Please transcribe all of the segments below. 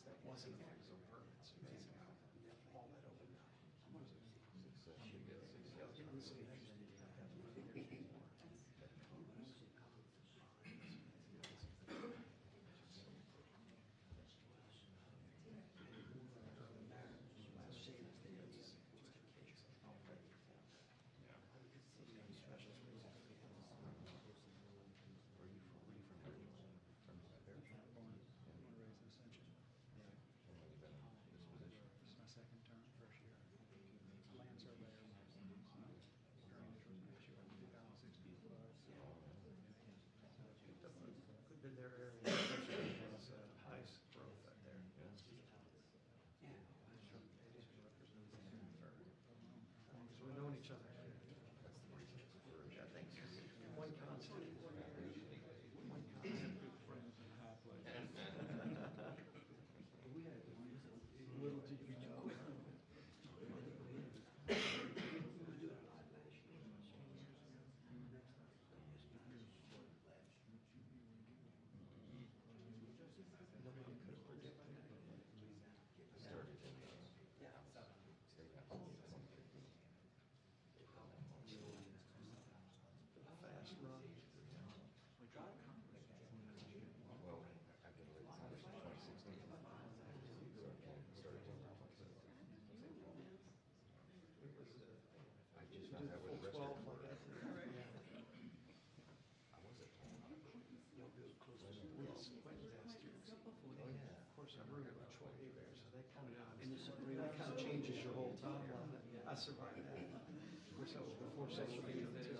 lots that wasn't zone permits. All that opened up. Born and raised in Ascension. This is my second term, first year. Land surveyor. Drainage was an issue in 2016. Picked up a good bit of their area, especially as ice growth out there. Because we've known each other. Yeah, thanks. One constant. One constant. Little did you know. Nobody could have predicted it. Started in State House. Fast run. Well, I did a late college in 2016. So I started in It was, I just found out where the rest of 12 them like were. that. I was at home. We went last year. Oh, yeah. Of course, I'm rooting with Troy there, so they kind of changes your whole timeline. I survived that. Of course, that was before social media too.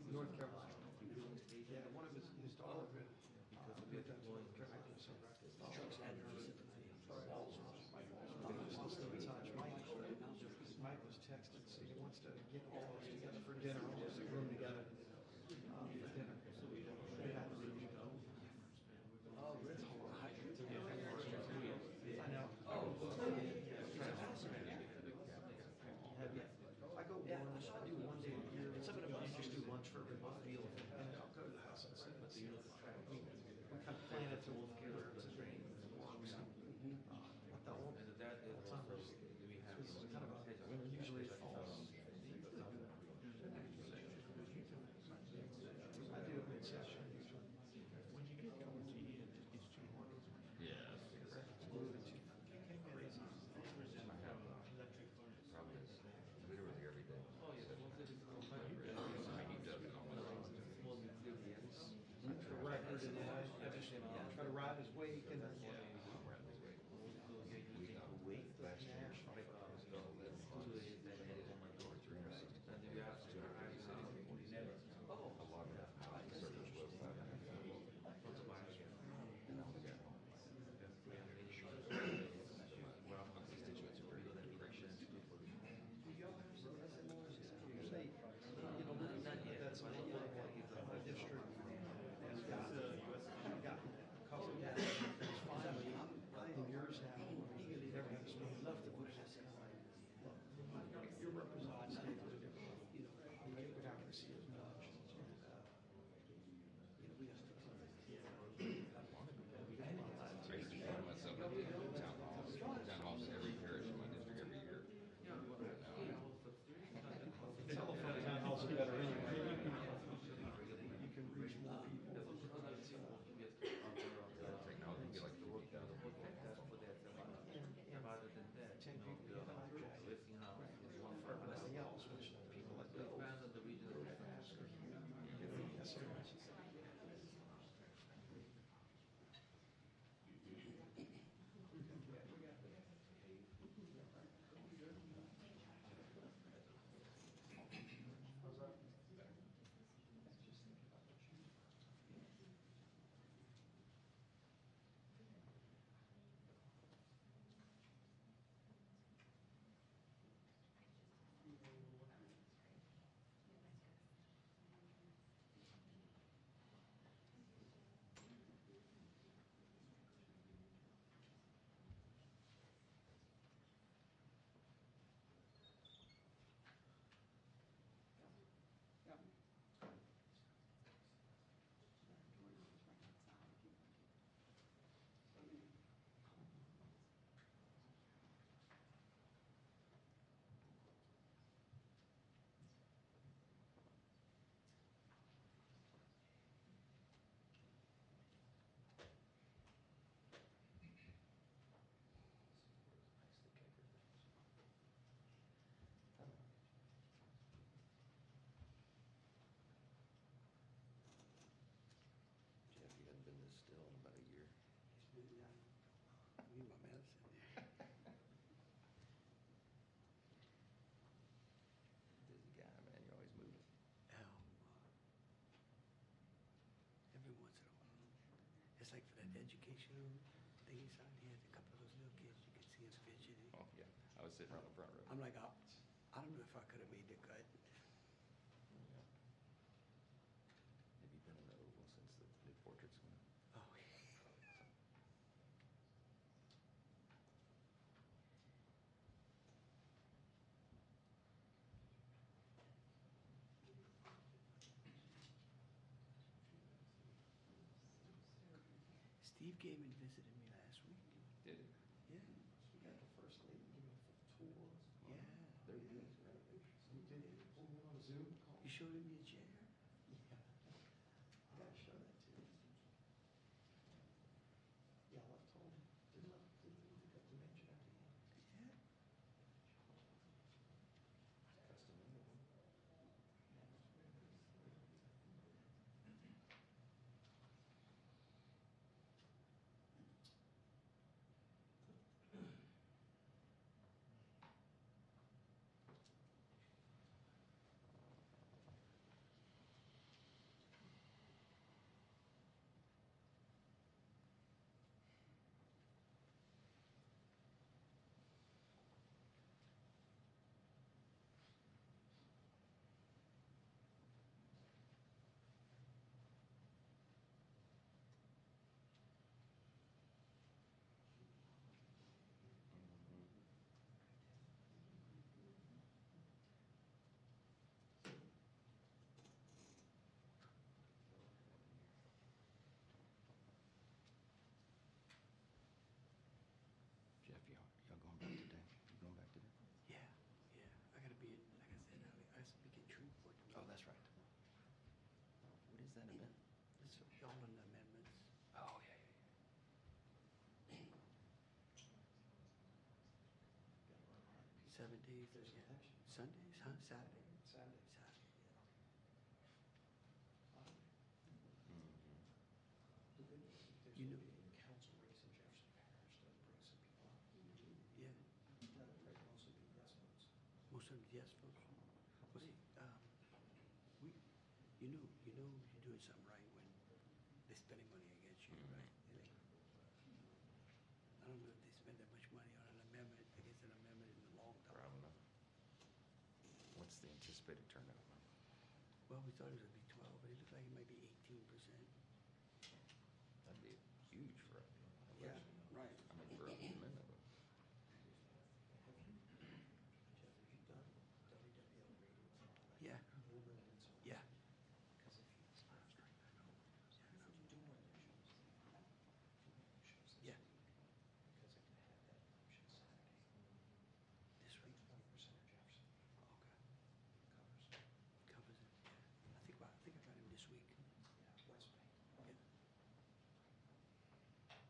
North Carolina. Yeah, one of his daughter did that to North Carolina. So we're still staying in touch. Mike was texting, so he wants to get all of us together for dinner, all of us in a room together for dinner. So we have to leave. Oh, it's hard. I know. I go one, I do one day a year. Just do lunch for everybody. still in about a year. I need my medicine. Busy guy, man. You're always moving. Hell, every once in a while. It's like for that educational thing he signed, he had a couple of those little kids, you could see him fidgeting. Oh, yeah. I was sitting around the front row. I'm like, I don't know if I could have made the cut. Yeah. Have you been in the Oval since the new portraits went up? Oh, Steve came and visited me last week. Did it? Yeah, We got the first lady give me a full tour. yeah. They're yeah. good, right? You did it, pulled me on a Zoom call. You showed him your chair? Yeah. I gotta show that to you. Yeah, I told him, didn't we got to mention that to him? Yeah. Custom made one. Jeff, y'all going back today? You going back today? Yeah, yeah. I gotta be, like I said, I speak at Shreveport. Oh, that's right. What is that event? It's all in the amendments. Oh, yeah, yeah, yeah. 7 days. There's Yeah. election. Sundays, huh? Saturday? Saturday. Saturday, yeah. Mm-hmm. The good news is there's You gonna know- be a council race in Jefferson Parish to bring some people up. Yeah. That'll probably mostly be yes votes. Most of them, yes, folks. Well, see, we, you know you're doing something right when they're spending money against you, right? And I don't know if they spend that much money on an amendment, against an amendment in a long I time. don't know. What's the anticipated turnout? Well, we thought it would be 12, but it looked like it might be 18%. That'd be huge for a Yeah, election. right. I mean, for an amendment. Jeff, have you done WWL ratings on like Yeah. Newman and so on? Yeah. Because if you, it's not straight, I know. If you do one that shows, if you want shows this Yeah. week, because if they had that election Saturday, This like week. 20% of Jefferson Okay. covers. Covers it, yeah. I think I got him this week. Yeah, West Bank. Yeah.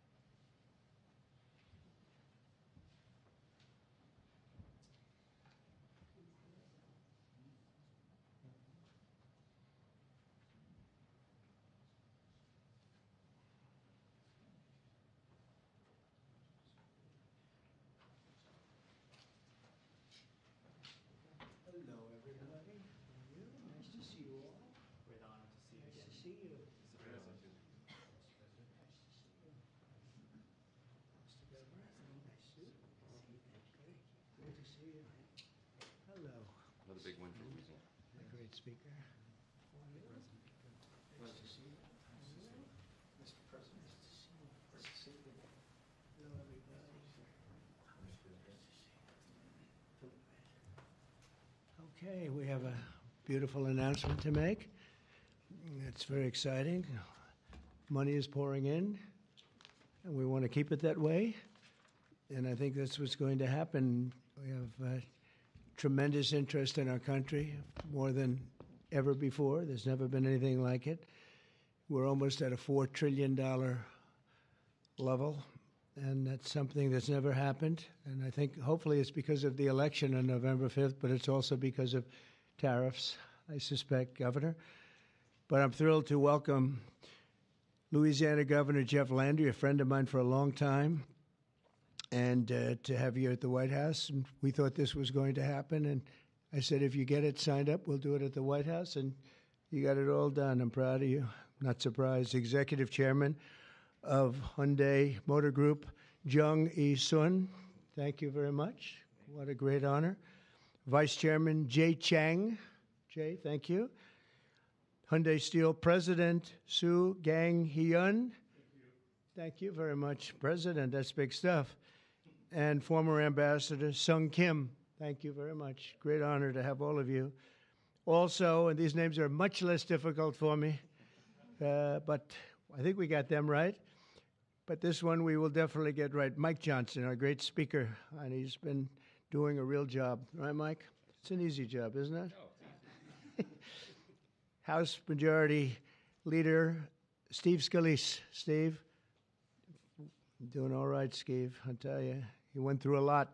Hello, everybody. How are you? Nice to see you all. Great honor to see you Nice again. to see you. Mr. President. Nice to see you. Mr. Governor, nice suit. Good to see you. Hello. Another big win for Louisiana. A great speaker. Nice to see you. Mr. President, nice to see you. Nice to see you. Hello, everybody. Okay, we have a beautiful announcement to make. It's very exciting. Money is pouring in, and we want to keep it that way. And I think that's what's going to happen. We have tremendous interest in our country, more than ever before. There's never been anything like it. We're almost at a $4 trillion level, and that's something that's never happened. And I think hopefully it's because of the election on November 5th, but it's also because of tariffs, I suspect, Governor. But I'm thrilled to welcome Louisiana Governor Jeff Landry, a friend of mine for a long time, and to have you at the White House. And we thought this was going to happen, and I said, if you get it signed up, we'll do it at the White House, and you got it all done. I'm proud of you. Not surprised. Executive Chairman of Hyundai Motor Group, Jung E-sun. Thank you very much. What a great honor. Vice Chairman Jay Chang. Jay, thank you. Hyundai Steel President Soo Gang Hyun. Thank you very much. President, that's big stuff. And former Ambassador Sung Kim. Thank you very much. Great honor to have all of you. Also, and these names are much less difficult for me, but I think we got them right. But this one we will definitely get right. Mike Johnson, our great speaker, and he's been doing a real job. Right, Mike? It's an easy job, isn't it? House Majority Leader Steve Scalise. Steve, doing all right, Steve. I tell you, he went through a lot,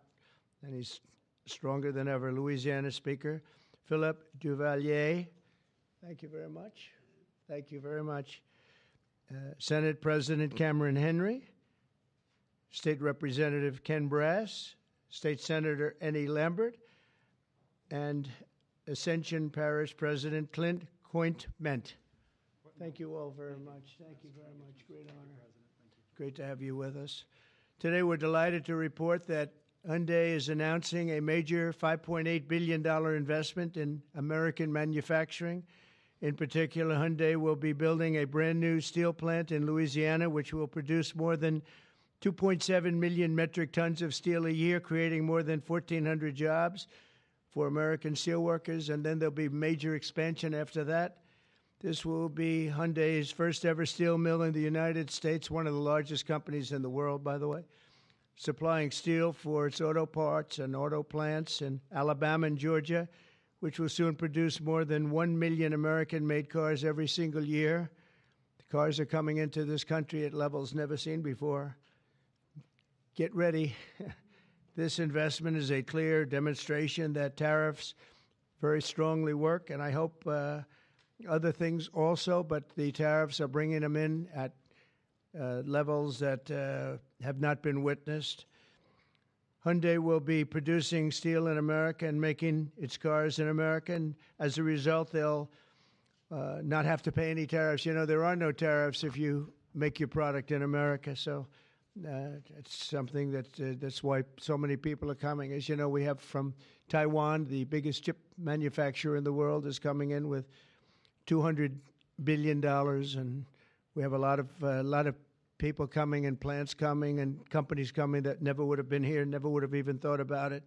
and he's stronger than ever. Louisiana Speaker Philip Duvalier. Thank you very much. Thank you very much. Senate President Cameron Henry, State Representative Ken Brass, State Senator Ennie Lambert, and Ascension Parish President Clint Coint-Ment. Thank you all very much. Thank you very much. Great honor. Great to have you with us. Today we're delighted to report that Hyundai is announcing a major $5.8 billion investment in American manufacturing. In particular, Hyundai will be building a brand new steel plant in Louisiana, which will produce more than 2.7 million metric tons of steel a year, creating more than 1,400 jobs for American steelworkers, and then there'll be major expansion after that. This will be Hyundai's first ever steel mill in the United States, one of the largest companies in the world, by the way, supplying steel for its auto parts and auto plants in Alabama and Georgia, which will soon produce more than 1 million American-made cars every single year. The cars are coming into this country at levels never seen before. Get ready. This investment is a clear demonstration that tariffs very strongly work, and I hope other things also, but the tariffs are bringing them in at levels that have not been witnessed. Hyundai will be producing steel in America and making its cars in America, and as a result, they'll not have to pay any tariffs. You know, there are no tariffs if you make your product in America, so it's something that's why so many people are coming. As you know, we have from Taiwan, the biggest chip manufacturer in the world, is coming in with $200 billion, and we have a lot of people coming and plants coming and companies coming that never would have been here, never would have even thought about it.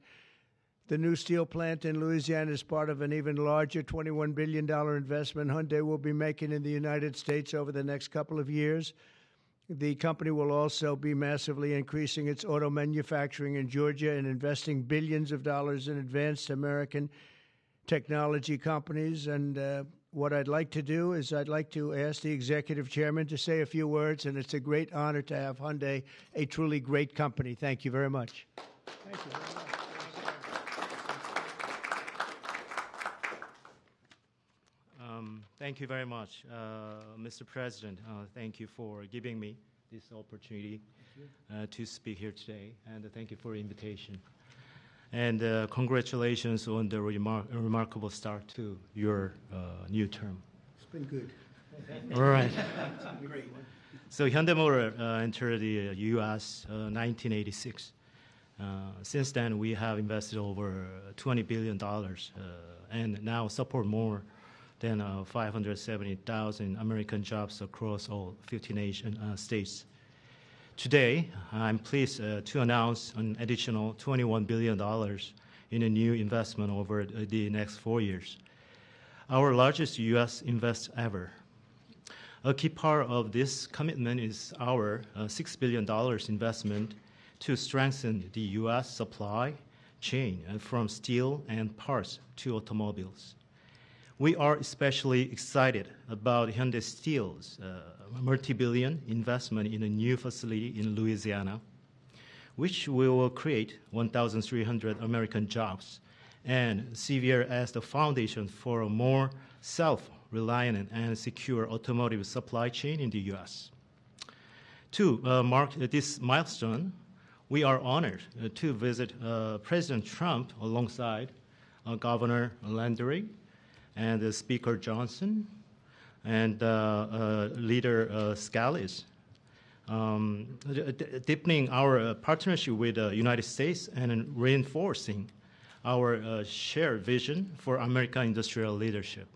The new steel plant in Louisiana is part of an even larger $21 billion investment Hyundai will be making in the United States over the next couple of years. The company will also be massively increasing its auto manufacturing in Georgia and investing billions of dollars in advanced American technology companies. And what I'd like to do is I'd like to ask the executive chairman to say a few words, and it's a great honor to have Hyundai, a truly great company. Thank you very much. Thank you very much. Thank you very much, Mr. President. Thank you for giving me this opportunity to speak here today, and thank you for the invitation. And congratulations on the remarkable start to your new term. It's been good. All right. Great. So Hyundai Motor entered the U.S. 1986. Since then, we have invested over $20 billion and now support more than 570,000 American jobs across all 50 states. Today, I'm pleased to announce an additional $21 billion in a new investment over the next 4 years, our largest U.S. invest ever. A key part of this commitment is our $6 billion investment to strengthen the U.S. supply chain from steel and parts to automobiles. We are especially excited about Hyundai Steel's multi-billion investment in a new facility in Louisiana, which will create 1,300 American jobs and serve as the foundation for a more self-reliant and secure automotive supply chain in the U.S. To mark this milestone, we are honored to visit President Trump alongside Governor Landry and Speaker Johnson and Leader Scalise, deepening our partnership with the United States and reinforcing our shared vision for American industrial leadership.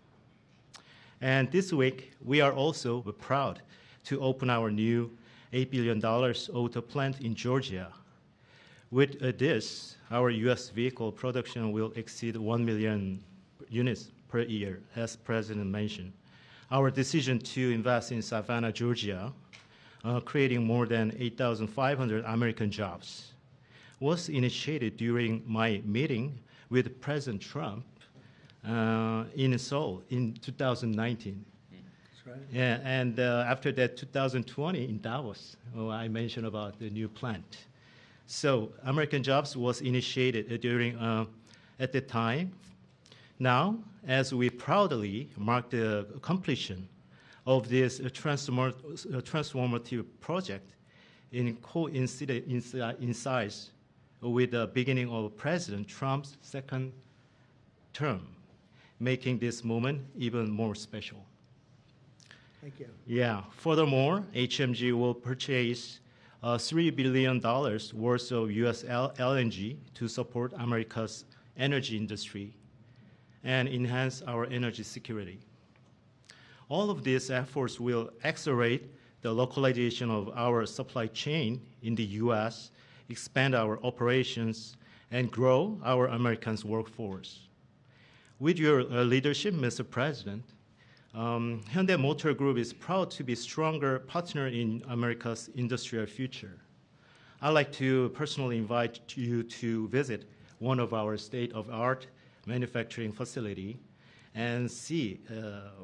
And this week, we are also proud to open our new $8 billion auto plant in Georgia. With this, our U.S. vehicle production will exceed 1 million units per year, as President mentioned. Our decision to invest in Savannah, Georgia, creating more than 8,500 American jobs, was initiated during my meeting with President Trump in Seoul in 2019. That's right. Yeah, and after that, 2020 in Davos, I mentioned about the new plant. So American Jobs was initiated during at the time. Now, as we proudly mark the completion of this transformative project, coincides with the beginning of President Trump's second term, making this moment even more special. Thank you. Yeah. Furthermore, HMG will purchase $3 billion worth of U.S. LNG to support America's energy industry and enhance our energy security. All of these efforts will accelerate the localization of our supply chain in the U.S., expand our operations, and grow our American workforce. With your leadership, Mr. President, Hyundai Motor Group is proud to be a stronger partner in America's industrial future. I'd like to personally invite you to visit one of our state-of-the-art manufacturing facility and see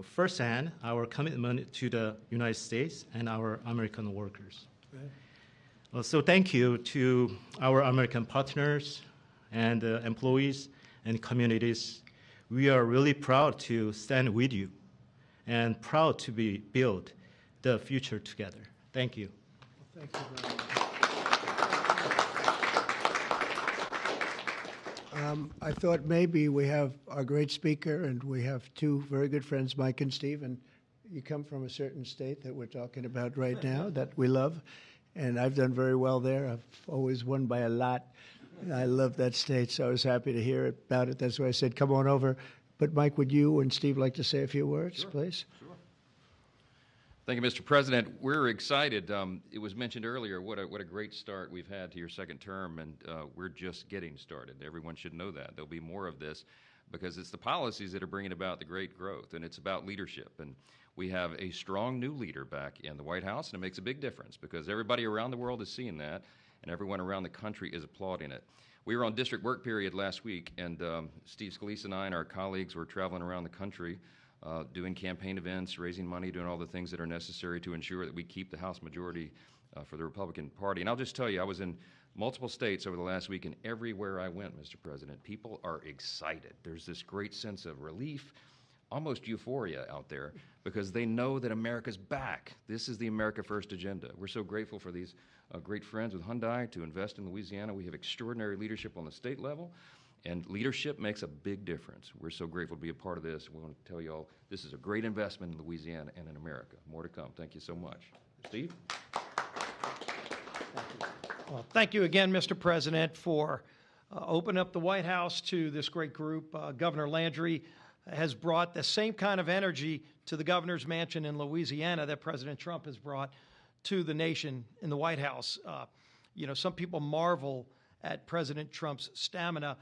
firsthand our commitment to the United States and our American workers. Right. So thank you to our American partners and employees and communities. We are really proud to stand with you and proud to build the future together. Thank you. Well, thank you very much. I thought maybe we have our great speaker, and we have two very good friends, Mike and Steve, and you come from a certain state that we're talking about right now that we love, and I've done very well there. I've always won by a lot. I love that state, so I was happy to hear about it. That's why I said, come on over. But Mike, would you and Steve like to say a few words, please? Sure. Thank you, Mr. President. We're excited. It was mentioned earlier what a great start we've had to your second term, and we're just getting started. Everyone should know that. There'll be more of this because it's the policies that are bringing about the great growth, and it's about leadership. And we have a strong new leader back in the White House, and it makes a big difference because everybody around the world is seeing that, and everyone around the country is applauding it. We were on district work period last week, and Steve Scalise and I and our colleagues were traveling around the country doing campaign events, raising money, doing all the things that are necessary to ensure that we keep the House majority for the Republican Party. And I'll just tell you, I was in multiple states over the last week, and everywhere I went, Mr. President, people are excited. There's this great sense of relief, almost euphoria out there, because they know that America's back. This is the America First agenda. We're so grateful for these great friends with Hyundai to invest in Louisiana. We have extraordinary leadership on the state level, and leadership makes a big difference. We're so grateful to be a part of this. We want to tell you all this is a great investment in Louisiana and in America. More to come. Thank you so much. Steve? Well, thank you again, Mr. President, for opening up the White House to this great group. Governor Landry has brought the same kind of energy to the governor's mansion in Louisiana that President Trump has brought to the nation in the White House. Some people marvel at President Trump's stamina.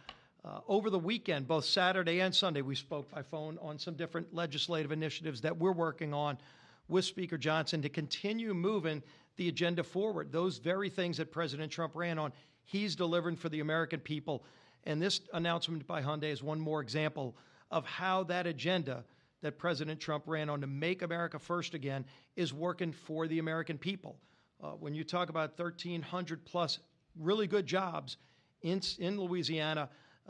Over the weekend, both Saturday and Sunday, we spoke by phone on some different legislative initiatives that we're working on with Speaker Johnson to continue moving the agenda forward. Those very things that President Trump ran on, he's delivering for the American people. And this announcement by Hyundai is one more example of how that agenda that President Trump ran on to make America first again is working for the American people. When you talk about 1,300 plus really good jobs in Louisiana,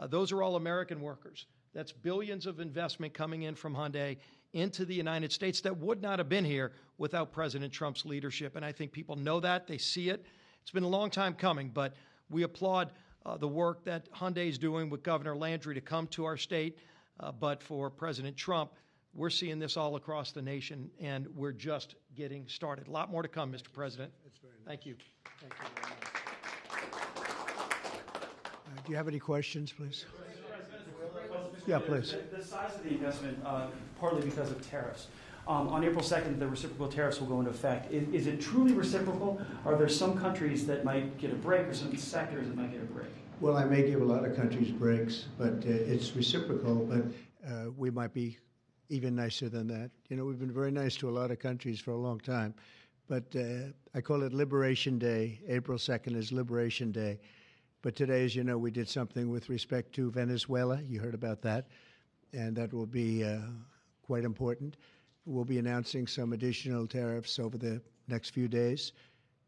those are all American workers. That's billions of investment coming in from Hyundai into the United States that would not have been here without President Trump's leadership. And I think people know that. They see it. It's been a long time coming, but we applaud the work that Hyundai is doing with Governor Landry to come to our state. But for President Trump, we're seeing this all across the nation, and we're just getting started. A lot more to come, Mr. President. Thank you. Thank you very much. Do you have any questions, please? Yeah, please. The size of the investment, partly because of tariffs. On April 2nd, the reciprocal tariffs will go into effect. Is it truly reciprocal? Are there some countries that might get a break or some sectors that might get a break? Well, I may give a lot of countries breaks, but it's reciprocal, but we might be even nicer than that. You know, we've been very nice to a lot of countries for a long time, but I call it Liberation Day. April 2nd is Liberation Day. But today, as you know, we did something with respect to Venezuela. You heard about that, and that will be quite important. We'll be announcing some additional tariffs over the next few days,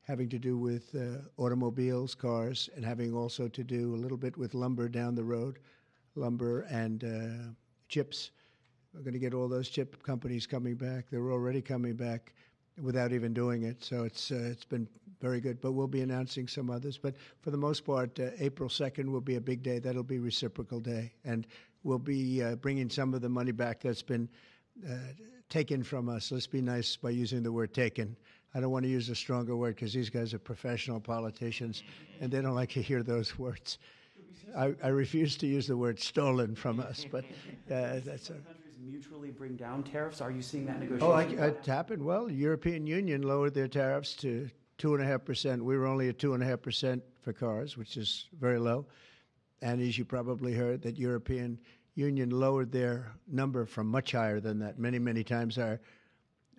having to do with automobiles, cars, and having also to do a little bit with lumber down the road, lumber and chips. We're going to get all those chip companies coming back. They're already coming back without even doing it, so it's been very good. But we'll be announcing some others. But for the most part, April 2nd will be a big day. That'll be Reciprocal Day, and we'll be bringing some of the money back that's been taken from us. Let's be nice by using the word taken. I don't want to use a stronger word because these guys are professional politicians, and they don't like to hear those words. I refuse to use the word stolen from us, but that's a... mutually bring down tariffs? Are you seeing that negotiation? Oh, it happened. Well, the European Union lowered their tariffs to 2.5%. We were only at 2.5% for cars, which is very low. And as you probably heard, that European Union lowered their number from much higher than that, many, many times higher.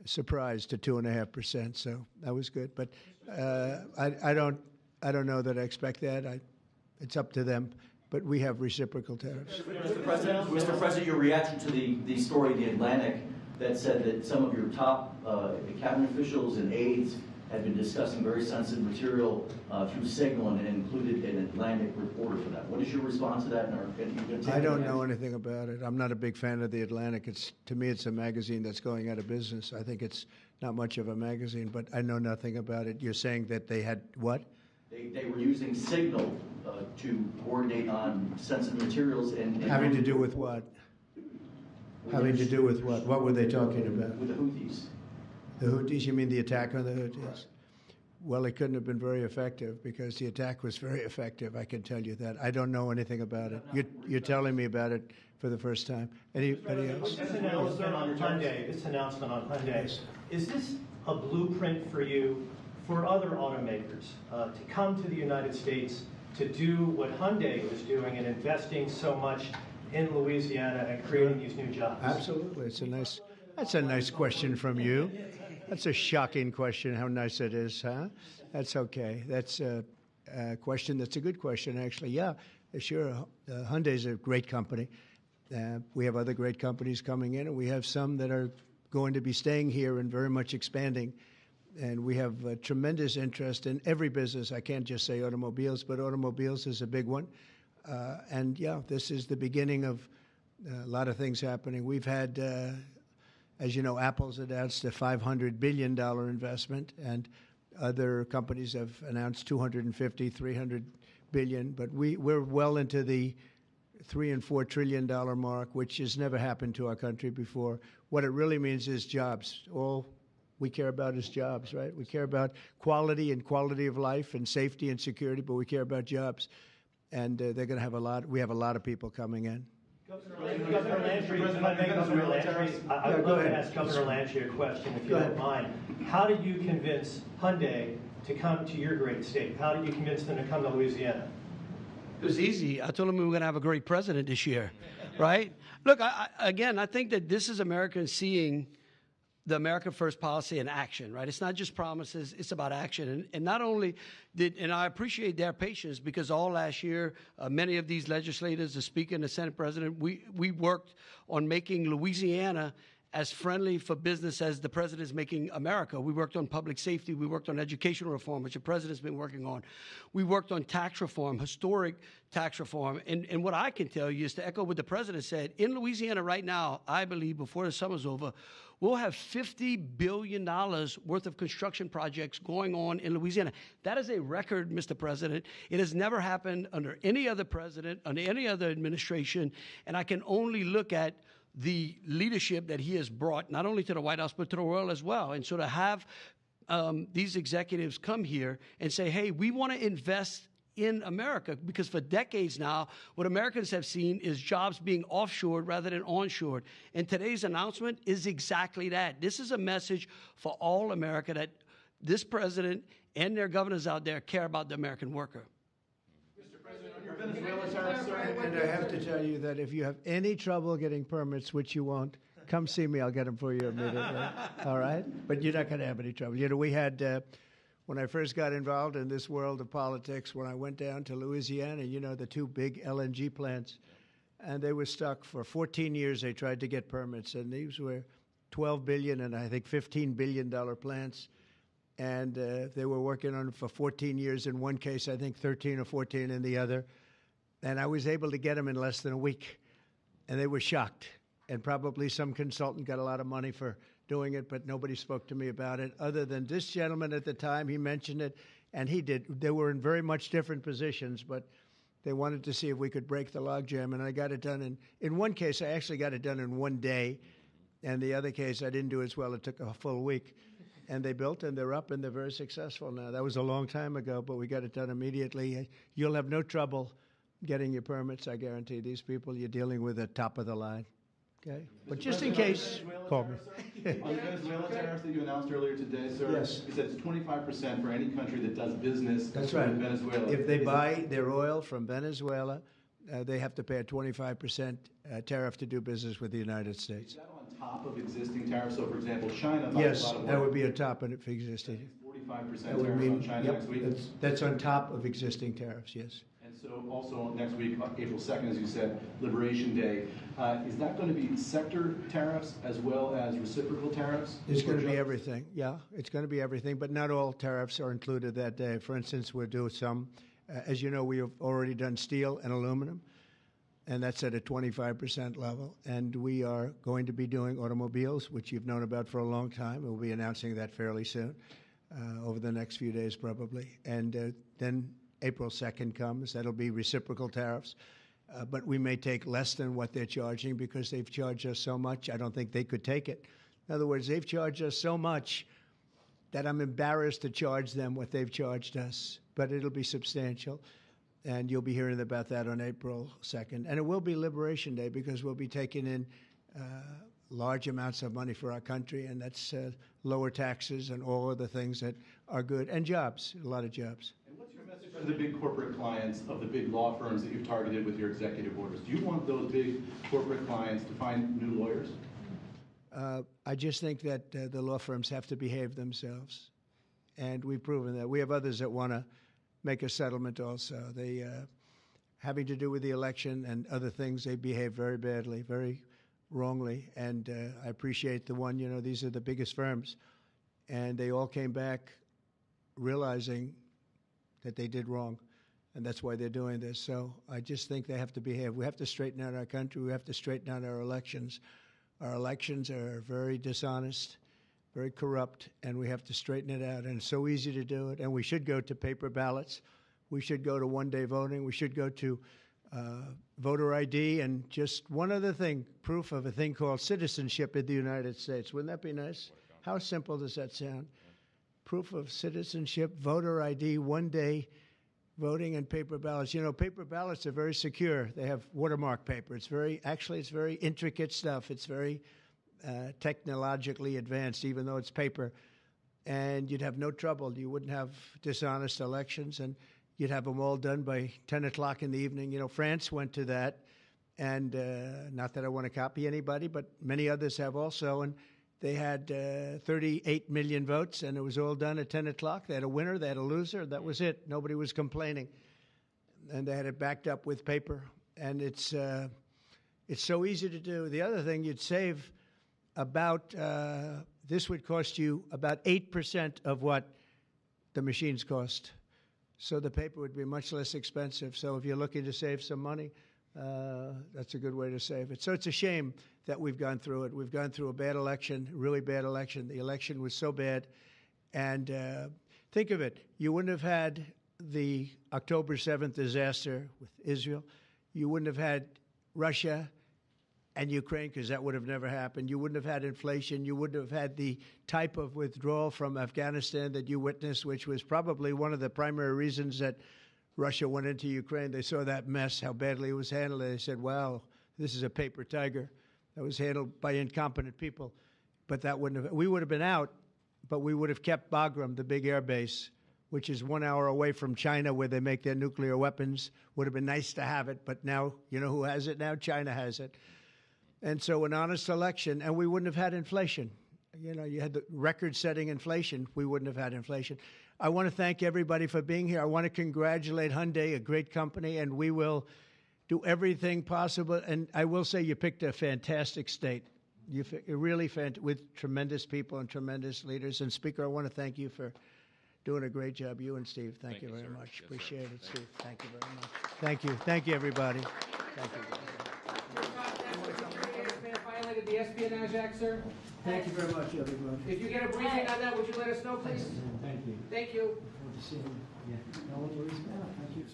Surprised to 2.5%. So that was good. But I don't know that I expect that. It's up to them. But we have reciprocal tariffs. Mr. President, your reaction to the story in The Atlantic that said that some of your top cabinet officials and aides had been discussing very sensitive material through Signal and included an Atlantic reporter for that. What is your response to that? I don't know anything about it. I'm not a big fan of The Atlantic. To me, it's a magazine that's going out of business. I think it's not much of a magazine, but I know nothing about it. You're saying that they had what? They were using Signal to coordinate on sensitive materials and having to do with what? Having to do with what? What were they talking about? With the Houthis. The Houthis? You mean the attack on the Houthis? Right. Well, it couldn't have been very effective because the attack was very effective. I can tell you that. I don't know anything about it. You're telling me about it for the first time. Anybody else? This announcement on Hyundai, is this a blueprint for you for other automakers to come to the United States to do what Hyundai was doing and investing so much in Louisiana and creating these new jobs? Absolutely. That's a nice question from you. That's a shocking question, how nice it is, huh? That's okay. That's a question that's a good question, actually. Yeah, sure. Hyundai's a great company. We have other great companies coming in, and we have some that are going to be staying here and very much expanding. And we have tremendous interest in every business. I can't just say automobiles, but automobiles is a big one. And yeah, this is the beginning of a lot of things happening. We've had, as you know, Apple's announced a $500 billion investment, and other companies have announced $250, $300 billion. But we're well into the $3 and $4 trillion mark, which has never happened to our country before. What it really means is jobs. All we care about is jobs, right? We care about quality and quality of life and safety and security, but we care about jobs. And they're going to have we have a lot of people coming in. Governor Landry, if I may, Governor Landry, I would love to ask Governor Landry a question, if you don't mind. How did you convince Hyundai to come to your great state? How did you convince them to come to Louisiana? It was easy. I told them we were going to have a great president this year, right? Look, I think that this is Americans seeing the America First policy in action, right? It's not just promises, it's about action. And not only and I appreciate their patience because all last year, many of these legislators, the Speaker and the Senate President, we worked on making Louisiana as friendly for business as the President is making America. We worked on public safety. We worked on educational reform, which the President's been working on. We worked on tax reform, historic tax reform. And what I can tell you is to echo what the President said, in Louisiana right now, I believe before the summer's over, we'll have $50 billion worth of construction projects going on in Louisiana. That is a record, Mr. President. It has never happened under any other president, under any other administration, and I can only look at the leadership that he has brought, not only to the White House, but to the world as well. And so to have these executives come here and say, hey, we want to invest in America, because for decades now, what Americans have seen is jobs being offshored rather than onshored. And today's announcement is exactly that. This is a message for all America that this president and their governors out there care about the American worker. Mr. President, on your Venezuela tariffs, and I have to tell you that if you have any trouble getting permits, which you won't, come see me. I'll get them for you immediately. All right? But you're not going to have any trouble. You know, we had... when I first got involved in this world of politics, when I went down to Louisiana, you know, the two big LNG plants, and they were stuck for 14 years. They tried to get permits, and these were $12 billion and I think $15 billion plants, and they were working on it for 14 years in one case, I think 13 or 14 in the other, and I was able to get them in less than a week, and they were shocked, and probably some consultant got a lot of money for doing it, but nobody spoke to me about it other than this gentleman at the time. He mentioned it, and he did. They were in very much different positions, but they wanted to see if we could break the logjam, and I got it done. In one case, I actually got it done in one day, and the other case, I didn't do as well. It took a full week, and they built, and they're up, and they're very successful now. That was a long time ago, but we got it done immediately. You'll have no trouble getting your permits, I guarantee. These people, you're dealing with the top of the line. Okay, but just in case, call me. On the Venezuela tariffs that you announced earlier today, sir, yes. You said it's 25% for any country that does business That's with right. Venezuela. If they buy their oil from Venezuela, they have to pay a 25% tariff to do business with the United States. Is that on top of existing tariffs? So, for example, China buys Yes, a lot of that oil. would be on top of existing. 45% That would tariff mean, on China yep, next week. that's on top of existing tariffs, yes. And so also next week, April 2nd, as you said, Liberation Day. Is that going to be sector tariffs as well as reciprocal tariffs? It's going to be everything, yeah. It's going to be everything, but not all tariffs are included that day. For instance, we'll do some, as you know, we have already done steel and aluminum, and that's at a 25% level. And we are going to be doing automobiles, which you've known about for a long time. We'll be announcing that fairly soon, over the next few days probably. And then April 2nd comes, that'll be reciprocal tariffs. But we may take less than what they're charging because they've charged us so much. I don't think they could take it. In other words, they've charged us so much that I'm embarrassed to charge them what they've charged us. But it'll be substantial, and you'll be hearing about that on April 2nd. And it will be Liberation Day because we'll be taking in large amounts of money for our country, and that's lower taxes and all of the things that are good, and jobs, a lot of jobs. For the big corporate clients of the big law firms that you've targeted with your executive orders, do you want those big corporate clients to find new lawyers? I just think that the law firms have to behave themselves, and we've proven that. We have others that want to make a settlement also. They, having to do with the election and other things, they behave very badly, very wrongly, and I appreciate the one, you know, these are the biggest firms, and they all came back realizing that they did wrong, and that's why they're doing this. So I just think they have to behave. We have to straighten out our country. We have to straighten out our elections. Our elections are very dishonest, very corrupt, and we have to straighten it out. And it's so easy to do it. And we should go to paper ballots. We should go to one-day voting. We should go to voter ID. And just one other thing, proof of a thing called citizenship in the United States. Wouldn't that be nice? How simple does that sound? Proof of citizenship, voter ID, one-day voting, and paper ballots. You know, paper ballots are very secure. They have watermark paper. It's very intricate stuff. It's very technologically advanced, even though it's paper. And you'd have no trouble. You wouldn't have dishonest elections, and you'd have them all done by 10 o'clock in the evening. You know, France went to that, and not that I want to copy anybody, but many others have also, and they had 38 million votes, and it was all done at 10 o'clock. They had a winner, they had a loser. That was it. Nobody was complaining. And they had it backed up with paper. And it's so easy to do. The other thing, you'd save about, this would cost you about 8% of what the machines cost. So the paper would be much less expensive. So if you're looking to save some money, That's a good way to save it. So it's a shame that we've gone through it. We've gone through a bad election, really bad election. The election was so bad. And think of it. You wouldn't have had the October 7th disaster with Israel. You wouldn't have had Russia and Ukraine, because that would have never happened. You wouldn't have had inflation. You wouldn't have had the type of withdrawal from Afghanistan that you witnessed, which was probably one of the primary reasons that Russia went into Ukraine. They saw that mess, how badly it was handled. They said, wow, this is a paper tiger that was handled by incompetent people. But that wouldn't have, we would have been out, but we would have kept Bagram, the big air base, which is 1 hour away from China where they make their nuclear weapons. Would have been nice to have it, but now, you know who has it now? China has it. And so an honest election, and we wouldn't have had inflation. You know, you had the record-setting inflation. We wouldn't have had inflation. I want to thank everybody for being here. I want to congratulate Hyundai, a great company, and we will do everything possible. And I will say you picked a fantastic state. You really with tremendous people and tremendous leaders. And Speaker, I want to thank you for doing a great job. You and Steve, thank you very much. Yes, appreciate sir. it, Steve. Thank you very much. Thank you. Thank you, everybody. Thank you. Violated the Espionage Act, sir. Thank you very much, everybody. If you get a briefing on that, would you let us know, please? Thank you. Thank you. Good to see you. Yeah. Thank you.